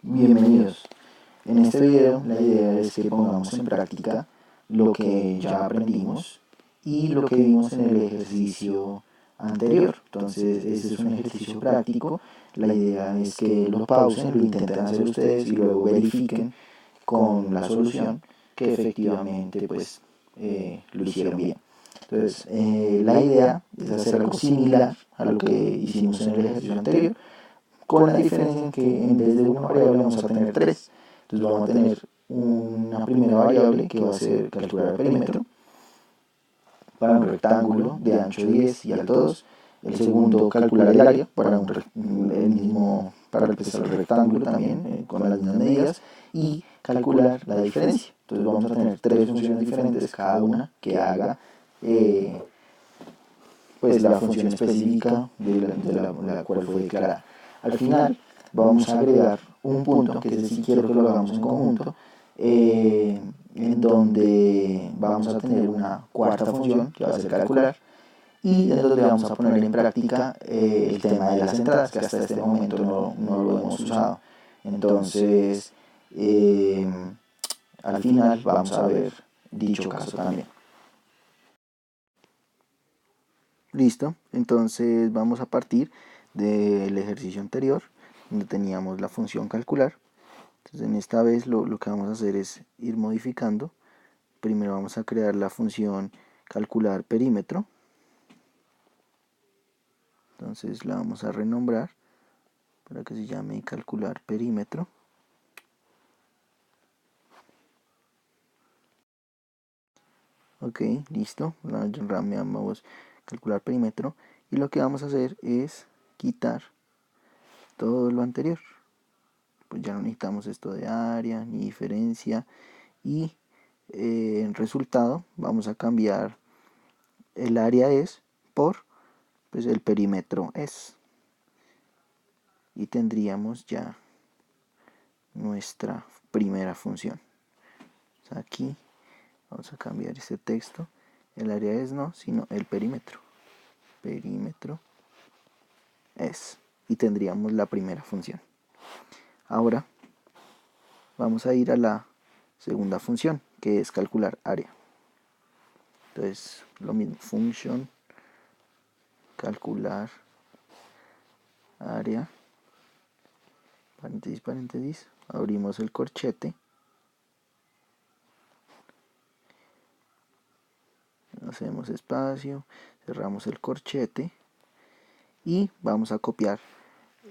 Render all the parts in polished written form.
Bienvenidos. En este video la idea es que pongamos en práctica lo que ya aprendimos y lo que vimos en el ejercicio anterior. Entonces, este es un ejercicio práctico. La idea es que lo pausen, lo intenten hacer ustedes y luego verifiquen con la solución que efectivamente lo hicieron bien. Entonces, la idea es hacer algo similar a lo que hicimos en el ejercicio anterior, con la diferencia en que en vez de una variable vamos a tener tres. Entonces vamos a tener una primera variable que va a ser calcular el perímetro para un rectángulo de ancho 10 y alto 2. El segundo, calcular el área para para el rectángulo también, con las mismas medidas. Y calcular la diferencia. Entonces vamos a tener tres funciones diferentes, cada una que haga la función específica de la cual fue declarada. Al final vamos a agregar un punto, que es si quiero que lo hagamos en conjunto, en donde vamos a tener una cuarta función que va a ser calcular, y en donde vamos a poner en práctica el tema de las entradas, que hasta este momento no lo hemos usado. Entonces, al final vamos a ver dicho caso también. Listo, entonces vamos a partir del ejercicio anterior, donde teníamos la función calcular. Entonces en esta vez lo que vamos a hacer es ir modificando. Primero vamos a crear la función calcular perímetro. Entonces la vamos a renombrar para que se llame calcular perímetro. Ok, listo, la llamamos calcular perímetro, y lo que vamos a hacer es quitar todo lo anterior. Pues ya no necesitamos esto de área ni diferencia, y en resultado vamos a cambiar el área es por el perímetro es, y tendríamos ya nuestra primera función. Aquí vamos a cambiar este texto, el área es no, sino el perímetro es, y tendríamos la primera función. Ahora vamos a ir a la segunda función, que es calcular área. Entonces lo mismo, función calcular área, paréntesis, paréntesis, abrimos el corchete, hacemos espacio, cerramos el corchete y vamos a copiar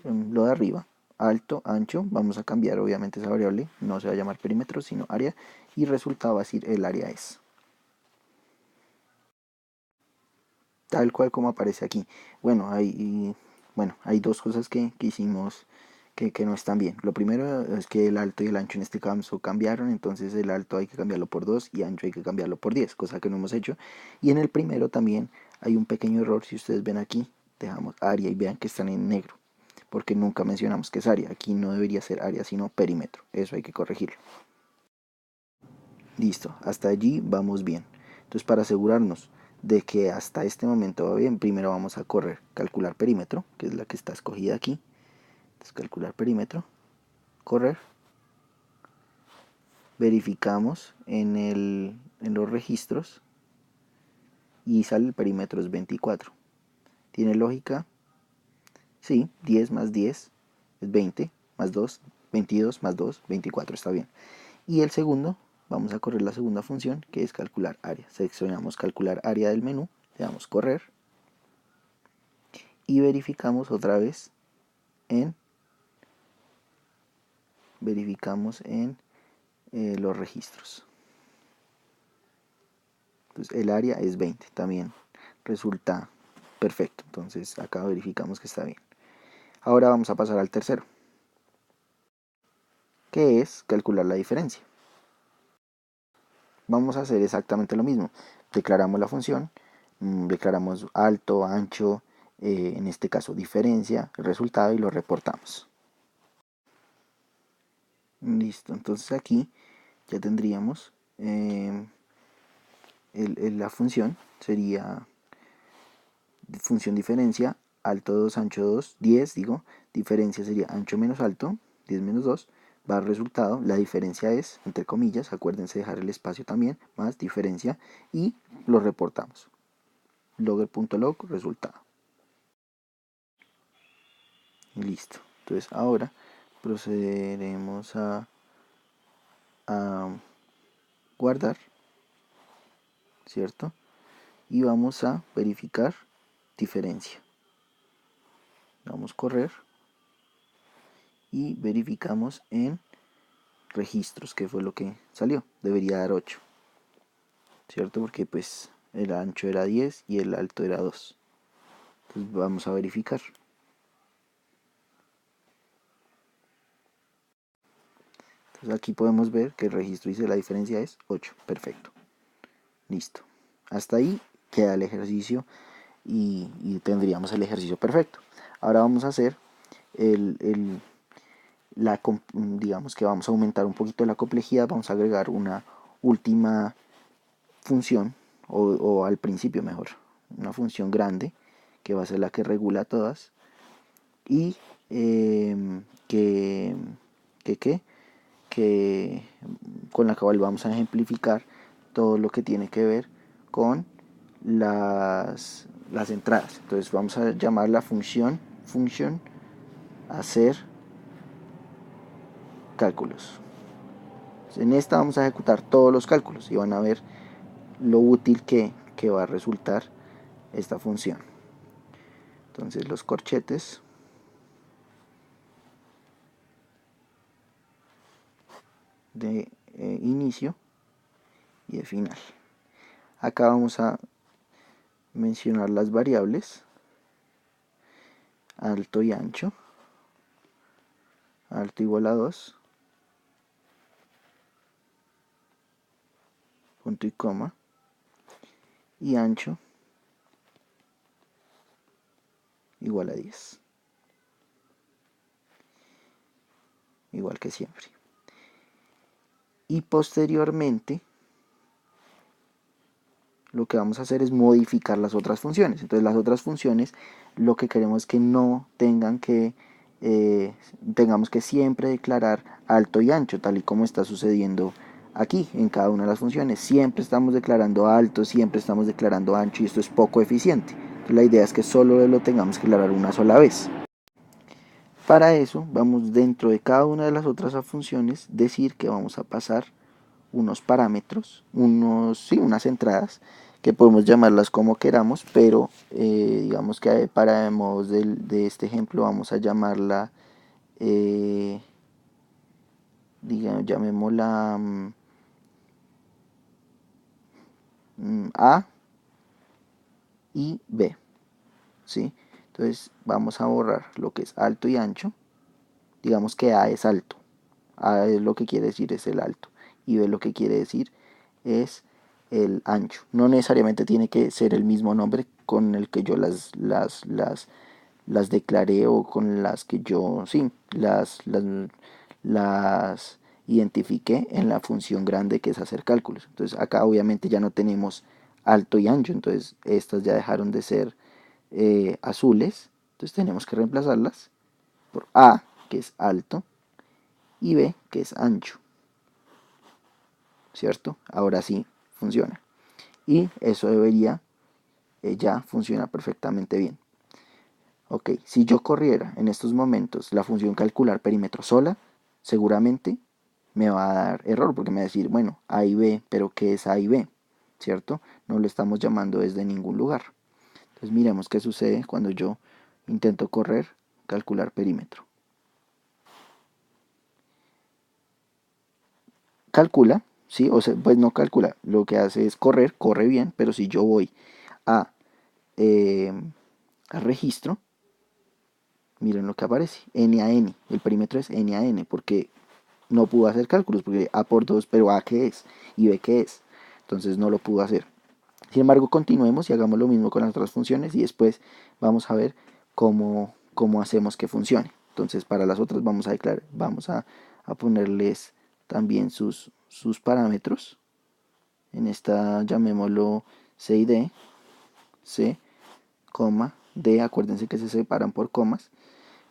lo de arriba, alto, ancho. Vamos a cambiar obviamente esa variable, no se va a llamar perímetro sino área, y resultado va a decir el área es, tal cual como aparece aquí. Bueno, hay dos cosas que hicimos que no están bien. Lo primero es que el alto y el ancho en este caso cambiaron, entonces el alto hay que cambiarlo por 2 y ancho hay que cambiarlo por 10, cosa que no hemos hecho. Y en el primero también hay un pequeño error. Si ustedes ven aquí, dejamos área y vean que están en negro, porque nunca mencionamos que es área. Aquí no debería ser área sino perímetro, eso hay que corregirlo. Listo, hasta allí vamos bien. Entonces, para asegurarnos de que hasta este momento va bien, primero vamos a correr calcular perímetro, que es la que está escogida aquí. Entonces, calcular perímetro, correr, verificamos en los registros y sale el perímetro es 24. ¿Tiene lógica? Sí, 10 más 10 es 20, más 2, 22 más 2, 24, está bien. Y el segundo, vamos a correr la segunda función, que es calcular área. Seleccionamos calcular área del menú, le damos correr y verificamos otra vez en los registros. Entonces el área es 20, también resulta perfecto. Entonces acá verificamos que está bien. Ahora vamos a pasar al tercero, que es calcular la diferencia. Vamos a hacer exactamente lo mismo. Declaramos la función, declaramos alto, ancho, en este caso diferencia, el resultado, y lo reportamos. Listo, entonces aquí ya tendríamos la función, sería función diferencia, alto 2, ancho 2, 10 digo, diferencia sería ancho menos alto, 10 menos 2, va al resultado, la diferencia es, entre comillas, acuérdense dejar el espacio también, más diferencia, y lo reportamos. Logger.log resultado. Listo. Entonces ahora procederemos a guardar, ¿cierto? Y vamos a verificar diferencia. Vamos a correr y verificamos en registros qué fue lo que salió. Debería dar 8, ¿cierto? Porque pues el ancho era 10 y el alto era 2. Entonces vamos a verificar. Entonces aquí podemos ver que el registro dice la diferencia es 8. Perfecto. Listo. Hasta ahí queda el ejercicio y tendríamos el ejercicio perfecto. Ahora vamos a hacer digamos que vamos a aumentar un poquito la complejidad, vamos a agregar una última función, o al principio mejor, una función grande, que va a ser la que regula todas, y que con la cual vamos a ejemplificar todo lo que tiene que ver con las entradas. Entonces vamos a llamar la función hacer cálculos. En esta vamos a ejecutar todos los cálculos y van a ver lo útil que va a resultar esta función. Entonces los corchetes de inicio y de final. Acá vamos a mencionar las variables alto y ancho. Alto igual a 2, punto y coma, y ancho igual a 10, igual que siempre. Y posteriormente lo que vamos a hacer es modificar las otras funciones. Entonces las otras funciones lo que queremos es que no tengan que tengamos que siempre declarar alto y ancho, tal y como está sucediendo aquí en cada una de las funciones. Siempre estamos declarando alto, siempre estamos declarando ancho, y esto es poco eficiente. Entonces la idea es que solo lo tengamos que declarar una sola vez. Para eso vamos, dentro de cada una de las otras funciones, decir que vamos a pasar unos parámetros, unas entradas, que podemos llamarlas como queramos, pero digamos que para modos de este ejemplo vamos a llamarla, llamémosla A y B, ¿sí? Entonces vamos a borrar lo que es alto y ancho. Digamos que A es alto, A es lo que quiere decir es el alto, y B lo que quiere decir es el ancho. No necesariamente tiene que ser el mismo nombre con el que yo las declaré, o con las que yo, sí, las identifiqué en la función grande, que es hacer cálculos. Entonces acá obviamente ya no tenemos alto y ancho, entonces estas ya dejaron de ser azules, entonces tenemos que reemplazarlas por A, que es alto, y B, que es ancho, ¿cierto? Ahora sí funciona, y eso debería ya funcionar perfectamente bien. Ok, si yo corriera en estos momentos la función calcular perímetro sola, seguramente me va a dar error, porque me va a decir, bueno, A y B, pero ¿qué es A y B? ¿Cierto? No lo estamos llamando desde ningún lugar. Entonces miremos qué sucede cuando yo intento correr calcular perímetro. Calcula, ¿sí? O sea, pues no calcula, lo que hace es correr, corre bien, pero si yo voy a, a registro, miren lo que aparece, n a n, el perímetro es n a n, porque no pudo hacer cálculos, porque a por 2, pero a qué es y b qué es, entonces no lo pudo hacer. Sin embargo, continuemos y hagamos lo mismo con las otras funciones, y después vamos a ver cómo hacemos que funcione. Entonces para las otras vamos a declarar, vamos a ponerles también sus parámetros. En esta llamémoslo C y D, C, D, acuérdense que se separan por comas.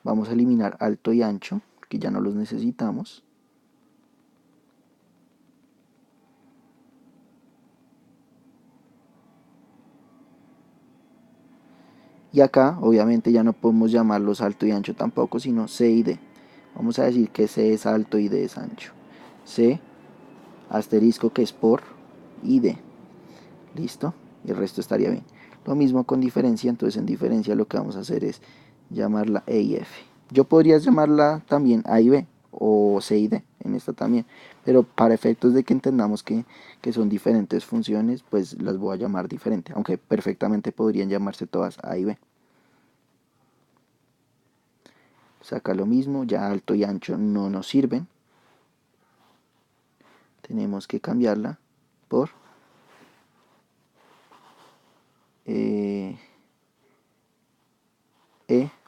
Vamos a eliminar alto y ancho, porque ya no los necesitamos. Y acá obviamente ya no podemos llamarlos alto y ancho tampoco, sino C y D. Vamos a decir que C es alto y D es ancho. C, asterisco que es por, y D. Listo, y el resto estaría bien. Lo mismo con diferencia, entonces en diferencia lo que vamos a hacer es llamarla E y F. Yo podría llamarla también A y B, o C y D, en esta también. Pero para efectos de que entendamos que son diferentes funciones, pues las voy a llamar diferente, aunque perfectamente podrían llamarse todas A y B. Saca lo mismo, ya alto y ancho no nos sirven. Tenemos que cambiarla por E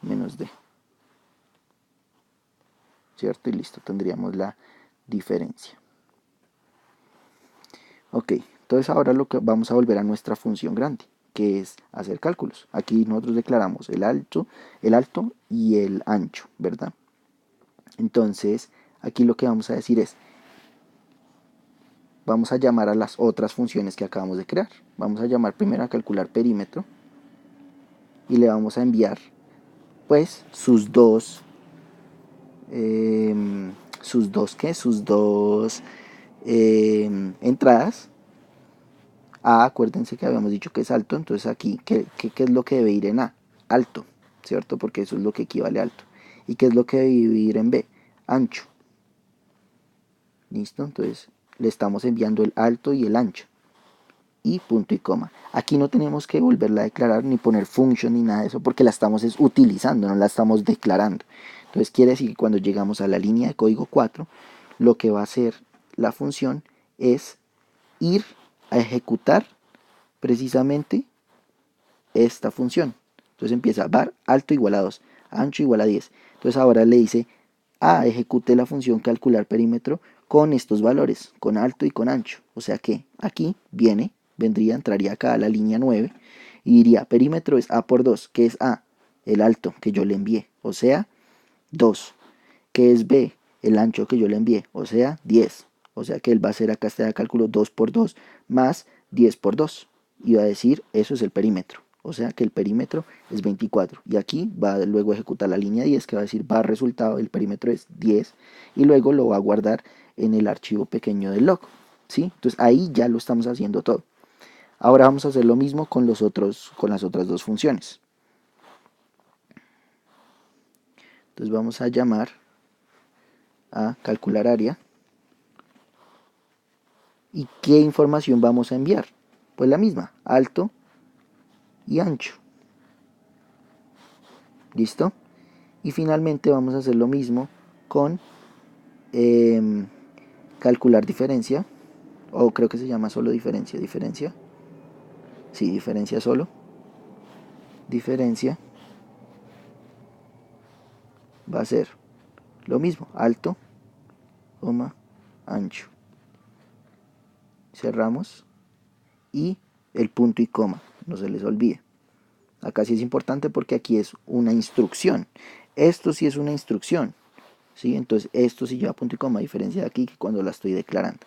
menos D. ¿Cierto? Y listo, tendríamos la diferencia. Ok, entonces ahora lo que vamos a volver a nuestra función grande, que es hacer cálculos. Aquí nosotros declaramos el alto y el ancho, ¿verdad? Entonces, aquí lo que vamos a decir es, vamos a llamar a las otras funciones que acabamos de crear. Vamos a llamar primero a calcular perímetro y le vamos a enviar, pues, sus dos entradas. A, acuérdense que habíamos dicho que es alto, entonces aquí, ¿qué es lo que debe ir en A? Alto, ¿cierto? Porque eso es lo que equivale a alto. ¿Y qué es lo que debe ir en B? Ancho. ¿Listo? Entonces le estamos enviando el alto y el ancho. Y punto y coma. Aquí no tenemos que volverla a declarar ni poner function ni nada de eso porque la estamos utilizando, no la estamos declarando. Entonces quiere decir que cuando llegamos a la línea de código 4, lo que va a hacer la función es ir a ejecutar precisamente esta función. Entonces empieza var alto igual a 2, ancho igual a 10. Entonces ahora le dice ejecute la función calcular perímetro con estos valores, con alto y con ancho. O sea que aquí entraría acá a la línea 9 y diría perímetro es A por 2, que es A, el alto que yo le envié, o sea 2, que es B, el ancho que yo le envié, o sea 10. O sea que él va a hacer acá este cálculo 2 por 2 más 10 por 2. Y va a decir, eso es el perímetro. O sea que el perímetro es 24. Y aquí va luego a ejecutar la línea 10 que va a decir, va resultado, el perímetro es 10. Y luego lo va a guardar en el archivo pequeño del log. ¿Sí? Entonces ahí ya lo estamos haciendo todo. Ahora vamos a hacer lo mismo con las otras dos funciones. Entonces vamos a llamar a calcular área. ¿Y qué información vamos a enviar? Pues la misma, alto y ancho. ¿Listo? Y finalmente vamos a hacer lo mismo con calcular diferencia. O creo que se llama solo diferencia. Diferencia. Sí, diferencia solo. Diferencia va a ser lo mismo, alto, ancho. Cerramos y el punto y coma, no se les olvide. Acá sí es importante porque aquí es una instrucción. Esto sí es una instrucción, ¿sí? Entonces esto sí lleva punto y coma, a diferencia de aquí que cuando la estoy declarando.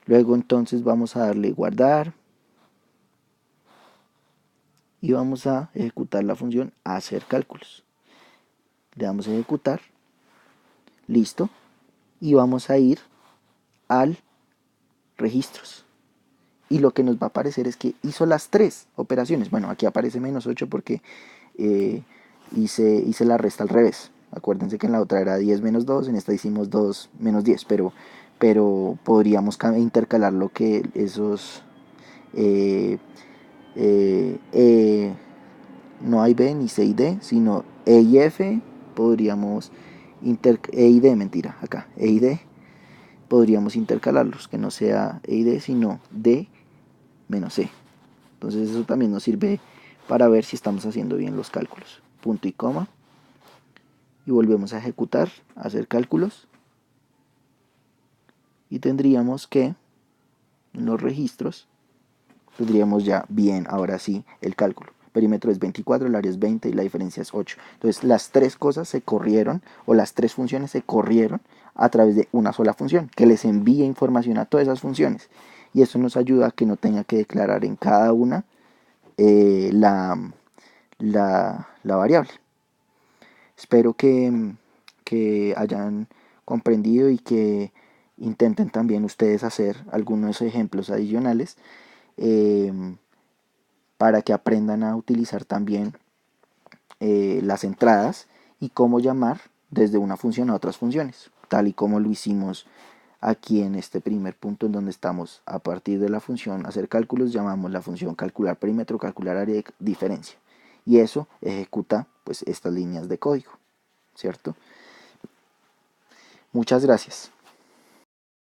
Luego entonces vamos a darle guardar y vamos a ejecutar la función hacer cálculos. Le damos a ejecutar, listo, y vamos a ir al registros. Y lo que nos va a aparecer es que hizo las tres operaciones. Bueno, aquí aparece menos 8 porque hice la resta al revés. Acuérdense que en la otra era 10 menos 2, en esta hicimos 2 menos 10, pero podríamos intercalar lo que esos no hay B ni C y D, sino E y F, podríamos E y D, mentira, acá, E y D, podríamos intercalarlos, que no sea E y D, sino D menos C. Entonces eso también nos sirve para ver si estamos haciendo bien los cálculos. Punto y coma. Y volvemos a ejecutar, a hacer cálculos. Y tendríamos que, en los registros, tendríamos ya bien, ahora sí, el cálculo. perímetro es 24, el área es 20 y la diferencia es 8. Entonces las tres cosas se corrieron, o las tres funciones se corrieron a través de una sola función, que les envía información a todas esas funciones. Y eso nos ayuda a que no tenga que declarar en cada una la variable. Espero que hayan comprendido y que intenten también ustedes hacer algunos ejemplos adicionales eh, para que aprendan a utilizar también las entradas y cómo llamar desde una función a otras funciones, tal y como lo hicimos aquí en este primer punto, en donde estamos a partir de la función hacer cálculos, llamamos la función calcular perímetro, calcular área de diferencia, y eso ejecuta pues estas líneas de código, ¿cierto? Muchas gracias.